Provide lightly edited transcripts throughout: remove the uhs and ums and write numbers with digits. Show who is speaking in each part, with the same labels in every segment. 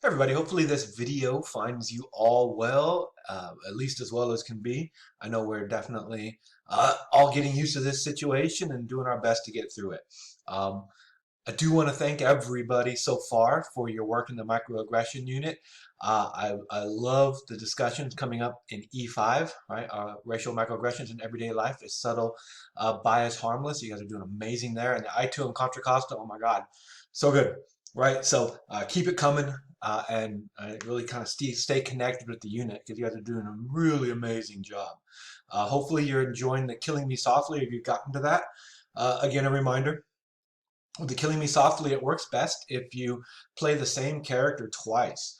Speaker 1: Everybody, hopefully this video finds you all well, at least as well as can be. I know we're definitely all getting used to this situation and doing our best to get through it. Um, I do want to thank everybody so far for your work in the microaggression unit. I love the discussions coming up in E5, right? Racial microaggressions in everyday life is subtle, bias, harmless. You guys are doing amazing there. And the I2 and Contra Costa, oh my God, so good, right? So keep it coming and really kind of stay connected with the unit because you guys are doing a really amazing job. Hopefully you're enjoying the Killing Me Softly if you've gotten to that. Again, a reminder, with the Killing Me Softly, it works best if you play the same character twice.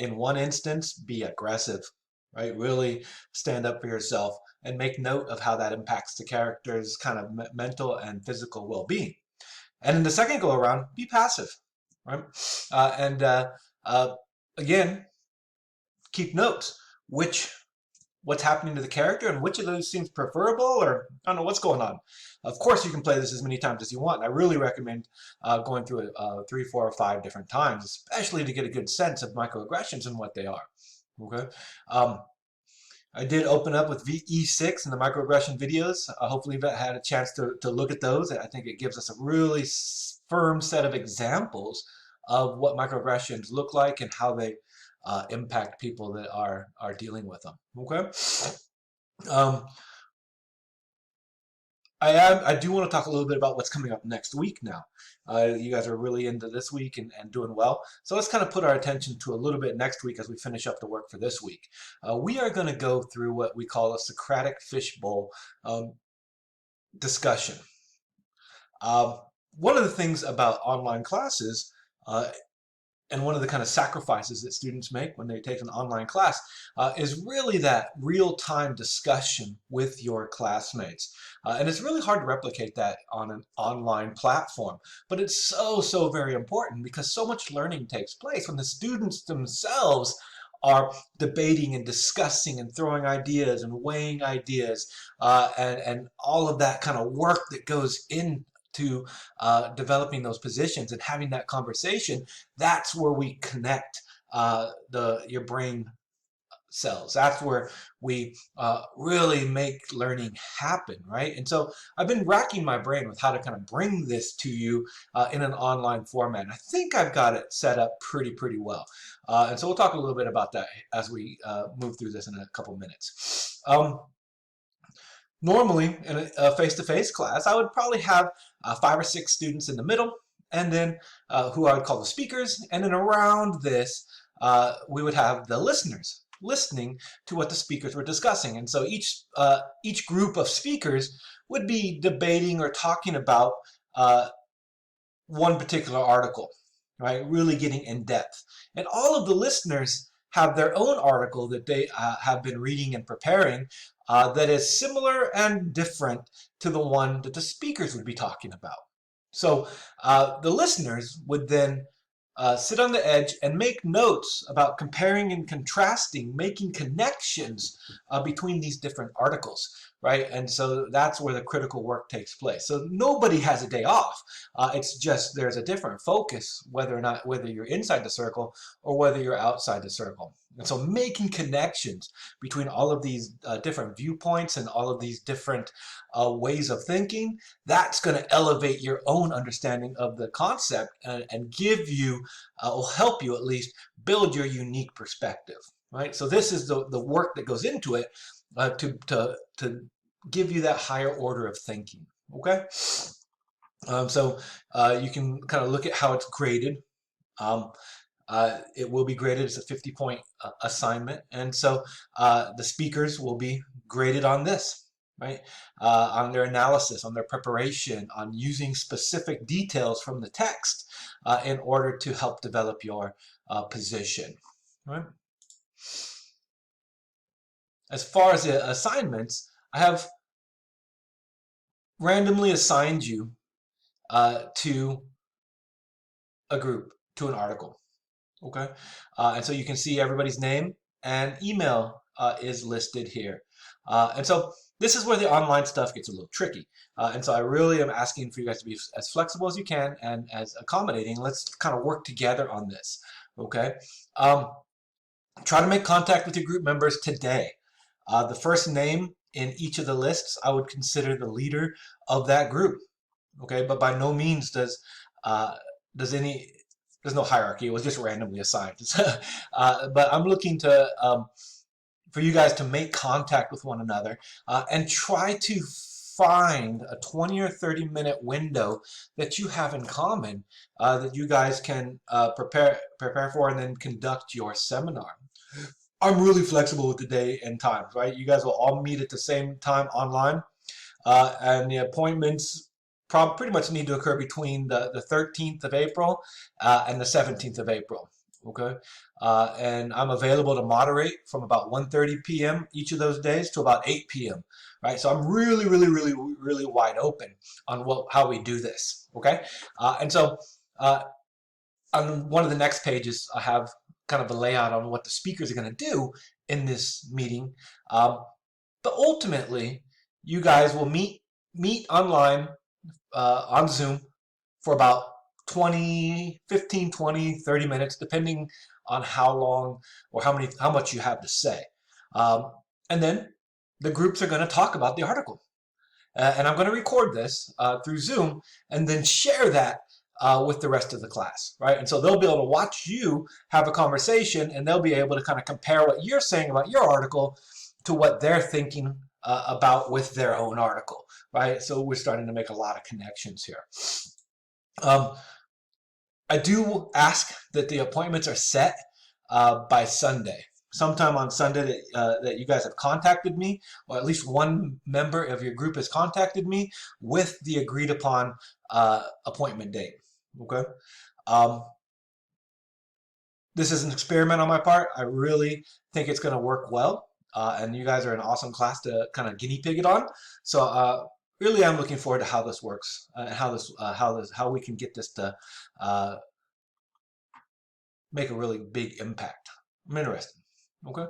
Speaker 1: In one instance, be aggressive, right? Really stand up for yourself and make note of how that impacts the character's kind of mental and physical well-being. And in the second go around, be passive, right? And again, keep notes. What's happening to the character and which of those seems preferable, or I don't know what's going on. Of course, you can play this as many times as you want. I really recommend going through it 3, 4, or 5 different times, especially to get a good sense of microaggressions and what they are. Okay. I did open up with E6 in the microaggression videos. Hopefully you've had a chance to look at those. I think it gives us a really firm set of examples of what microaggressions look like and how they impact people that are dealing with them. Okay. Um, I do want to talk a little bit about what's coming up next week now. You guys are really into this week and doing well. So let's kind of put our attention to a little bit next week as we finish up the work for this week. We are going to go through what we call a Socratic fishbowl discussion. One of the things about online classes and one of the kind of sacrifices that students make when they take an online class is really that real-time discussion with your classmates. And it's really hard to replicate that on an online platform. But it's so very important because so much learning takes place when the students themselves are debating and discussing and throwing ideas and weighing ideas and all of that kind of work that goes into developing those positions and having that conversation. That's where we connect your brain cells. That's where we really make learning happen, right? And so I've been racking my brain with how to kind of bring this to you in an online format. And I think I've got it set up pretty well. And so we'll talk a little bit about that as we move through this in a couple minutes. Normally, in a face-to-face class, I would probably have 5 or 6 students in the middle, and then who I would call the speakers, and then around this, we would have the listeners listening to what the speakers were discussing. And so each group of speakers would be debating or talking about one particular article, right? Really getting in depth. And all of the listeners have their own article that they have been reading and preparing that is similar and different to the one that the speakers would be talking about. So the listeners would then sit on the edge and make notes about comparing and contrasting, making connections between these different articles, right? And so that's where the critical work takes place. So nobody has a day off. It's just there's a different focus whether you're inside the circle or whether you're outside the circle. And so making connections between all of these different viewpoints and all of these different ways of thinking, that's going to elevate your own understanding of the concept and give you, will help you at least build your unique perspective, right? So this is the work that goes into it to give you that higher order of thinking, okay? So you can kind of look at how it's graded. It will be graded as a 50-point assignment, and so the speakers will be graded on this, right? On their analysis, on their preparation, on using specific details from the text in order to help develop your position, right? As far as the assignments, I have randomly assigned you to a group, to an article. Okay, and so you can see everybody's name and email is listed here. And so this is where the online stuff gets a little tricky. And so I really am asking for you guys to be as flexible as you can and as accommodating. Let's kind of work together on this. Okay. Try to make contact with your group members today. The first name in each of the lists, I would consider the leader of that group. Okay, but by no means uh, does any there's no hierarchy. It was just randomly assigned. But I'm looking to for you guys to make contact with one another and try to find a 20 or 30-minute window that you have in common that you guys can prepare for and then conduct your seminar. I'm really flexible with the day and times, right? You guys will all meet at the same time online, and the appointments pretty much need to occur between the 13th of April and the 17th of April. Okay, and I'm available to moderate from about 1:30 p.m. each of those days to about 8 p.m. Right, so I'm really wide open on how we do this. Okay, and so on one of the next pages, I have kind of a layout on what the speakers are going to do in this meeting. But ultimately, you guys will meet online on Zoom for about 15, 20, 30 minutes, depending on how long or how much you have to say. And then the groups are going to talk about the article. And I'm going to record this through Zoom and then share that with the rest of the class, right? And so they'll be able to watch you have a conversation, and they'll be able to kind of compare what you're saying about your article to what they're thinking about with their own article, right? So we're starting to make a lot of connections here. I do ask that the appointments are set by Sunday. Sometime on Sunday that you guys have contacted me, or at least one member of your group has contacted me with the agreed upon appointment date. Okay. This is an experiment on my part. I really think it's going to work well, and you guys are an awesome class to kind of guinea pig it on. So really, I'm looking forward to how this works and how we can get this to make a really big impact. I'm interested. Okay.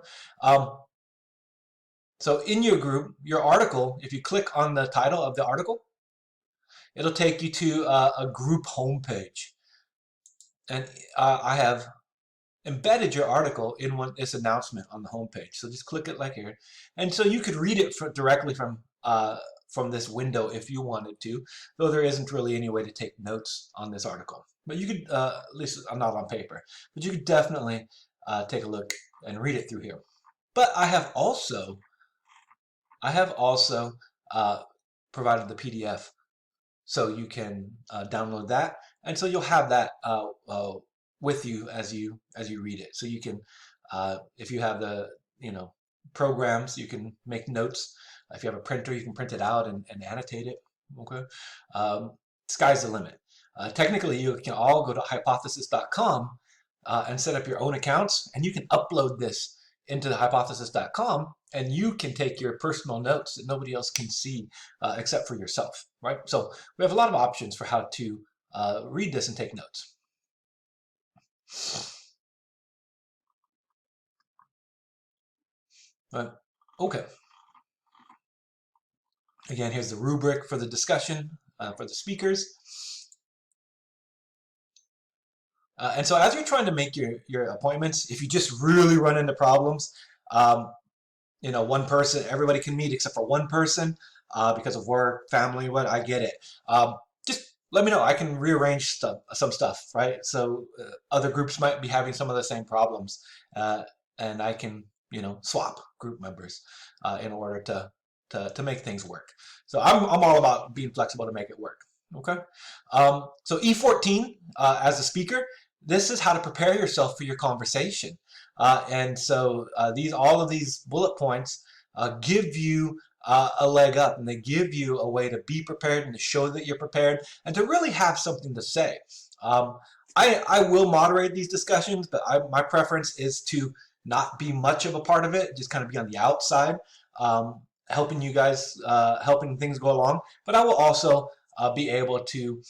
Speaker 1: So in your group, your article, if you click on the title of the article, it'll take you to a group homepage. And I have embedded your article in this announcement on the homepage. So just click it like here. And so you could read it directly from this window if you wanted to, though there isn't really any way to take notes on this article. But you could, at least I'm not on paper, but you could definitely take a look and read it through here. But I have also provided the PDF, so you can download that, and so you'll have that with you as you read it. So you can, if you have the programs, you can make notes. If you have a printer, you can print it out and annotate it. Okay, sky's the limit. Technically, you can all go to hypothesis.com and set up your own accounts, and you can upload this into the hypothesis.com, and you can take your personal notes that nobody else can see except for yourself, right? So we have a lot of options for how to read this and take notes. Okay. Again, here's the rubric for the discussion for the speakers. And so as you're trying to make your appointments, if you just really run into problems, one person, everybody can meet except for one person because of work, family, what, I get it. Just let me know. I can rearrange some stuff, right? So other groups might be having some of the same problems, and I can, swap group members in order to make things work. So I'm all about being flexible to make it work. Okay. So E14 as a speaker, this is how to prepare yourself for your conversation. And so all of these bullet points give you a leg up, and they give you a way to be prepared and to show that you're prepared and to really have something to say. I will moderate these discussions, but my preference is to not be much of a part of it, just kind of be on the outside, helping you guys, helping things go along. But I will also be able to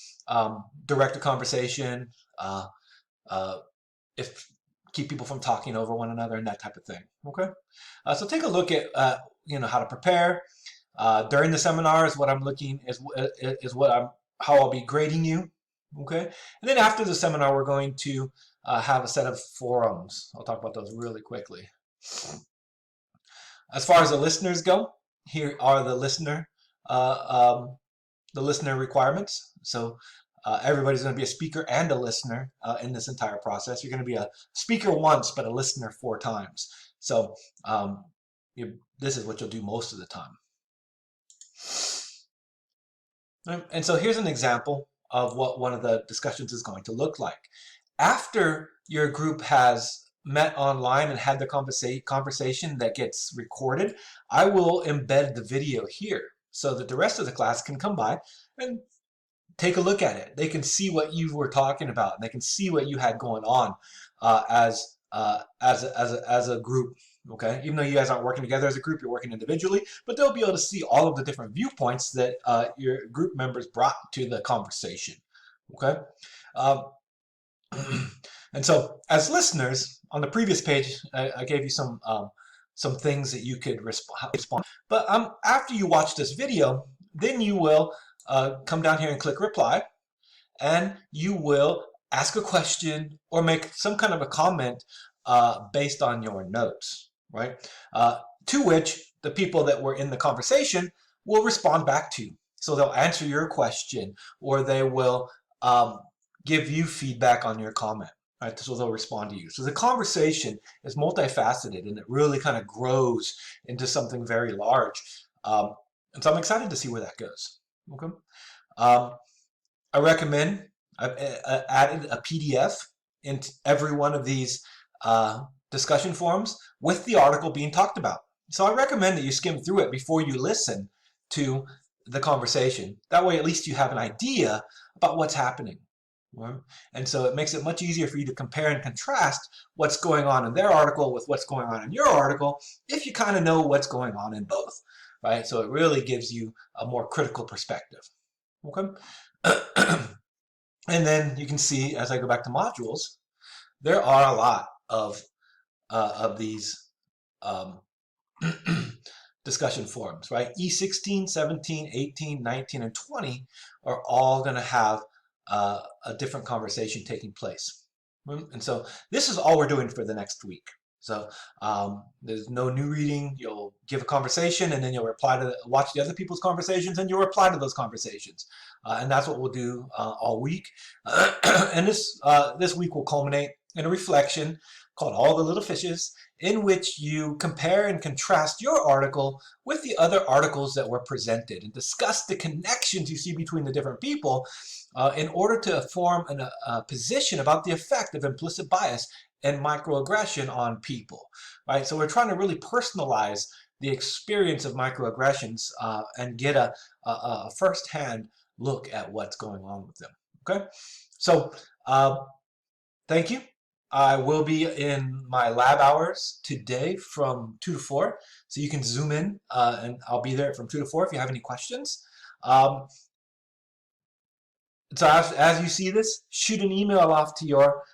Speaker 1: direct a conversation, keep people from talking over one another and that type of thing. Okay, so take a look at how to prepare during the seminar. Is what I'm looking how I'll be grading you. Okay, and then after the seminar, we're going to have a set of forums. I'll talk about those really quickly. As far as the listeners go, here are the listener requirements. So everybody's going to be a speaker and a listener in this entire process. You're going to be a speaker once, but a listener 4 times. So this is what you'll do most of the time. And so here's an example of what one of the discussions is going to look like. After your group has met online and had the conversation that gets recorded, I will embed the video here so that the rest of the class can come by and take a look at it. They can see what you were talking about, and they can see what you had going on as a group. Okay, even though you guys aren't working together as a group, you're working individually, but they'll be able to see all of the different viewpoints that your group members brought to the conversation. Okay, and so as listeners, on the previous page, I gave you some things that you could respond. But after you watch this video, then you will come down here and click reply, and you will ask a question or make some kind of a comment based on your notes, right? To which the people that were in the conversation will respond back to. So they'll answer your question, or they will give you feedback on your comment, right? So they'll respond to you. So the conversation is multifaceted, and it really kind of grows into something very large. And so I'm excited to see where that goes. Okay. I recommend I've added a PDF into every one of these discussion forums with the article being talked about. So I recommend that you skim through it before you listen to the conversation. That way, at least you have an idea about what's happening. Right? And so it makes it much easier for you to compare and contrast what's going on in their article with what's going on in your article if you kind of know what's going on in both. Right? So it really gives you a more critical perspective. Okay. And then you can see, as I go back to modules, there are a lot of these discussion forums, right? E16, 17, 18, 19, and 20 are all going to have a different conversation taking place. And so this is all we're doing for the next week. So there's no new reading. You'll give a conversation, and then you'll watch the other people's conversations, and you'll reply to those conversations. And that's what we'll do all week. And this week will culminate in a reflection called All the Little Fishes, in which you compare and contrast your article with the other articles that were presented and discuss the connections you see between the different people in order to form a position about the effect of implicit bias and microaggression on people, right? So we're trying to really personalize the experience of microaggressions and get a first-hand look at what's going on with them, okay? So thank you. I will be in my lab hours today from 2 to 4, so you can zoom in and I'll be there from 2 to 4 if you have any questions. So as you see this, shoot an email off to your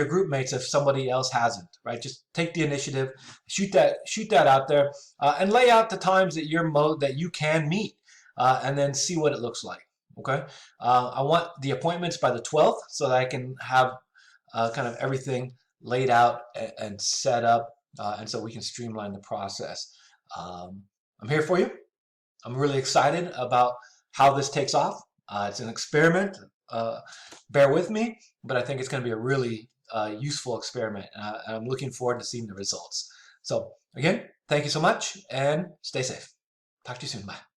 Speaker 1: group mates if somebody else hasn't, right? Just take the initiative, shoot that out there, and lay out the times that you can meet, and then see what it looks like. Okay, I want the appointments by the 12th so that I can have kind of everything laid out and set up, and so we can streamline the process. I'm here for you. I'm really excited about how this takes off. It's an experiment. Bear with me, but I think it's going to be a really useful experiment. I'm looking forward to seeing the results. So again, thank you so much, and stay safe. Talk to you soon. Bye.